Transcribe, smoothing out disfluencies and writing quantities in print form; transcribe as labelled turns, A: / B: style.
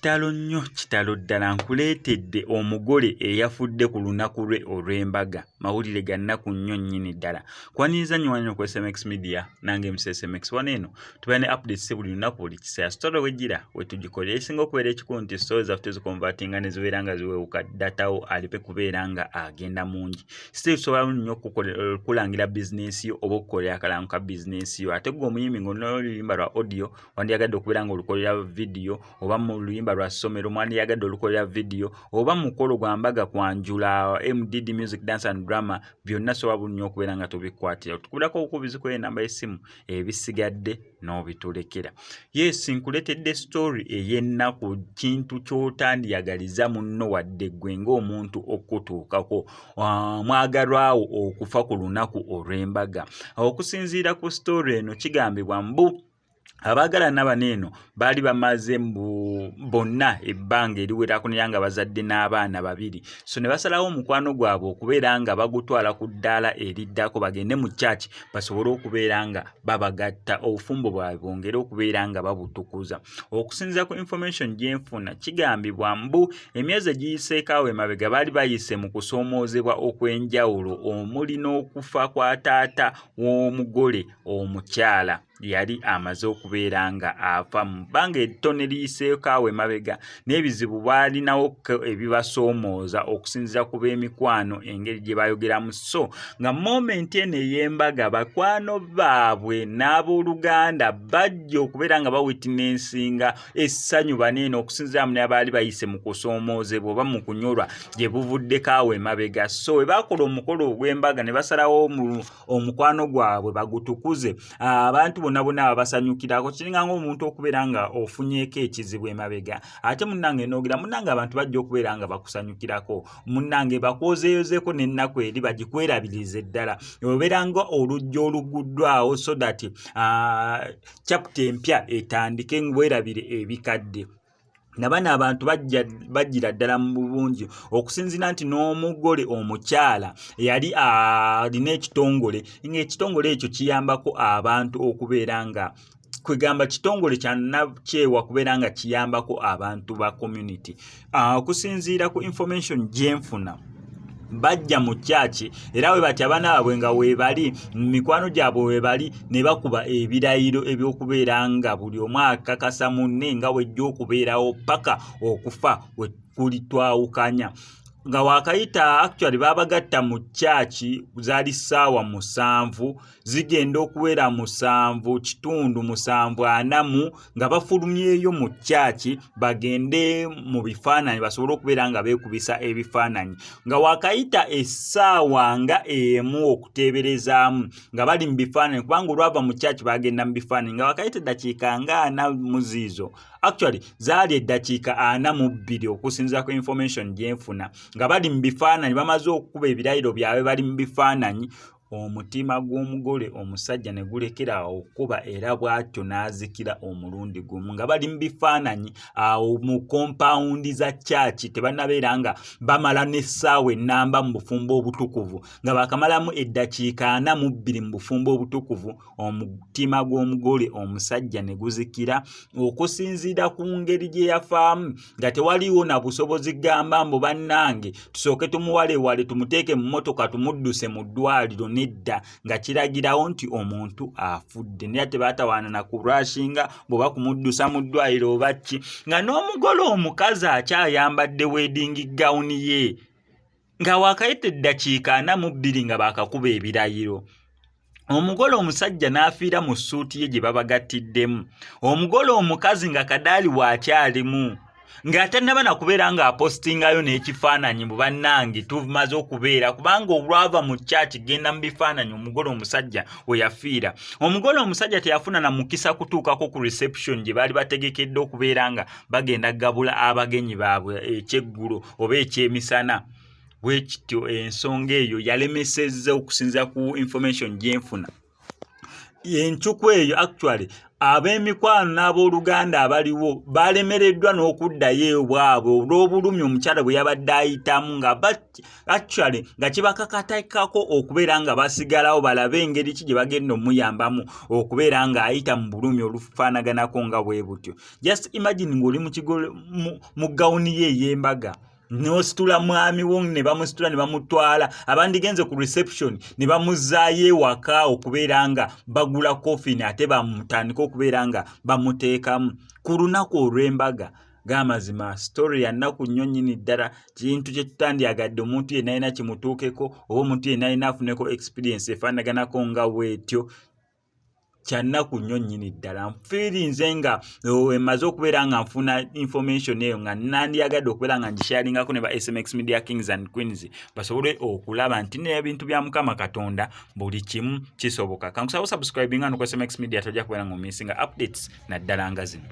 A: Kitalo ddala nkuleetedde omugole eyafudde ku lunaku lwe olw'embaga. Mawulire ga nnaku nnyo nnyini ddala. Kwaniriza nnyo wano ku SMX Media nange SMX wano eno tuba ne updates buli lunaku buli kiseera. Story wejjira we tugikolera esinga okubeera ekikulu nti stories zaffe zikonvatinga ne zibeera nga ziwewuka datawo alipe kubeera nga agenda mungi. Still tusobola nnyo okulangira business yo oba okukolera akalango ka business yo. Ate gwe omuyimbi ng'oluyimba lwa audio wandiyagadde okubeera ng'olukolera video oba mu luyimba lwa ssomero mwandiyagadde olukolera video oba mukolo gwa mbaga kwanjula MDD Music Dance and Drama byonna sobola nnyo okubeera nga tubikwatira. Tukubirako okubiziko enamba y'essimu ebisigadde n'obitulekera. Yes, nkuleetedde story ey'ennaku, kintu ky'otandiyagaliza munno wadde ggwe ng'omuntu okutuukako mwagalwawo okufa ku lunaku olw'embaga. Okusinziira ku story eno kigambibwa mbu abaagalana bano eno baali bamaze bonna ebbanga eriwerako naye nga bazadde n'abaana babiri. So ne basalawo omukwano gwabwe okubeera nga bagutwala ku ddaala eriddako bagende mu church basobole okubeera nga babagatta obufumbo bwabwe bwongere okubeera nga babutukuza. Okusinziira ku information gyenfuna kigambibwa mbu emyezi egiyiseeko emabega baali bayise mu kusoomoozebwa okw'enjawulo omuli n'okufa kwa taata w'omugole omukyala yali amaze okubeera nga afa mu bbanga ettono eriyiseeko emabega n'ebizibu baalinawo ebibasoomooza okusinziira ku b'emikwano engeri gye bayogeramu. So nga moment eno ey'embaga bakwano baabwe n'abooluganda bajja okubeera nga bawitnessinga essanyu baneeno okusinziira mu n'abaali bayise mu kusoomoozebwa oba mu kunyolwa gye buvuddeko emabega. So we baakola omukolo ogw'embaga ne basalawo omukwano gwabwe bagutukuze, abantu bonna basanyukirako kiringa ng'omuntu okubeera nga ofunyeeko ekizibu emabega ate munnange noogera munnange abantu bajja okubeera nga bakusanyukirako munnange bakwozeeyozeeko n'ennaku eri bagikwerabirize ddala obeera nga olujja oluguddwawo so that chapter empya etandike ng'werabire ebikadde. Nabana abantu bajjira ddala mu bulungi okusinziira nti n'omugole omukyala yali alina ekitongole ng'ekitongole ekyo kiyambako abantu okubeera nga kwegamba kitongole kyanakyewa kubeera nga kiyambako abantu ba community. Okusinziira ku information gyenfuna bajja mu church era we bati abaana baabwe nga weebali mikwano gyabwe weebali ne bakuba ebirayiro eby'okubeera nga buli omu akakasa munne nga wejja okubeerawo paka okufa we kulitwawukanya. Nga wakayita actually babagatta mu church zaali ssaawa 7 zigenda okuwera 7:40 nga bafulumyeyo mu church bagende mu bifaananyi basobole okubeera nga beekubisa ebifaananyi. Nga wakayita essaawa nga emu okuteeberezaamu nga bali mu bifaananyi kubanga olwava mu church bagenda mu bifaananyi nga wakayita eddakiika nga 4 mu ziizo actually zaali eddakiika 42 okusinziira ku information gyenfuna nga bali mu bifaananyi bamaze okukuba ebirayiro byabwe bali mu bifaananyi. Omutima gw'omugole omusajja ne gulekera okuba era bw'atyo n'azikira omulundi gumu nga bali mu bifaananyi awo mu kompawundi za church tebannabeera nga bamala n'essaawa ennamba mu bufumbo obutukuvu nga bakamalamu eddakiika 42 mu bufumbo obutukuvu. Omutima gw'omugole omusajja ne guzikira okusinziira ku ngeri gye yafaamu nga tewaliwo na busobozi gamba mbu bannange tusooke tumuwalewale tumuteeke mu mmotoka tumudduse mu ddwaliro nedda nga kiragirawo nti omuntu afudde naye tebaatawaana na kurashinga bw'oba kumuddusa mu ddwaliro oba ki nga n'omugole omukazi akyayambadde wedding gown ye nga wakayita eddakiika 42 nga baakakuba ebirayiro. Omugole omusajja n'afiira mu ssuuti ye gye babagatiddemu, omugole omukazi nga kadaali waakyalimu ng'ate nabana kubeera nga apostingayo n'ekifaananyi mu bannange tumaze okubeera kubanga olwava mu church genda mu bifaananyi omugole omusajja we yafiira. Omugole omusajja teyafuna na mukisa kutuukako ku reception gye baali bategekedde okubeera nga bagenda gabula abagenyi baabwe ekyeggulo oba ekyemisana. Bwe kityo ensonga eyo yalemesezza okusinziira ku information gyenfuna enchuku eyo actually ab'emikwano n'abooluganda abaliwo balemereddwa n'okuddayo bwabwe olw'obulumi omukyala bwe yabadde ayitamu actually nga kibakakatakako okubeera nga basigalawo balabe engeri ki gye bagenda omuyambamu okubeera nga ayita mu bulumi olufaanaganako nga bwe butyo. Just imagine ng'oli mu gawuni ye ey'embaga n'ositula mwami wo ne bamusitula ne bamutwala abandigenze ku reception ne bamuzzaayo ewaka okubeera nga bagula coffin ate bamutandika okubeera nga bamuteekamu ku lunaku olw'embaga. G'amazima story ya nnaku nnyo nnyini ddala, kintu kye tutandyagadde omuntu yenna alina kimutuukeko oba omuntu yenna alina afuneko experience efaanaganako nga bwetyo. Kyannaku nnyo nnyini ddala. Nfiirinze nga emaze okubeera nga nfuna information eyo nga nandyagadde okubeera nga ngisharingako ne ba SMX Media Kings and Queens basobole okulaba nti n'ebintu bya Mukama Katonda buli kimu kisoboka. Kankusaba subscribing ano ku SMX Media tojja kubeera nga omissinga updates naddala nga zino.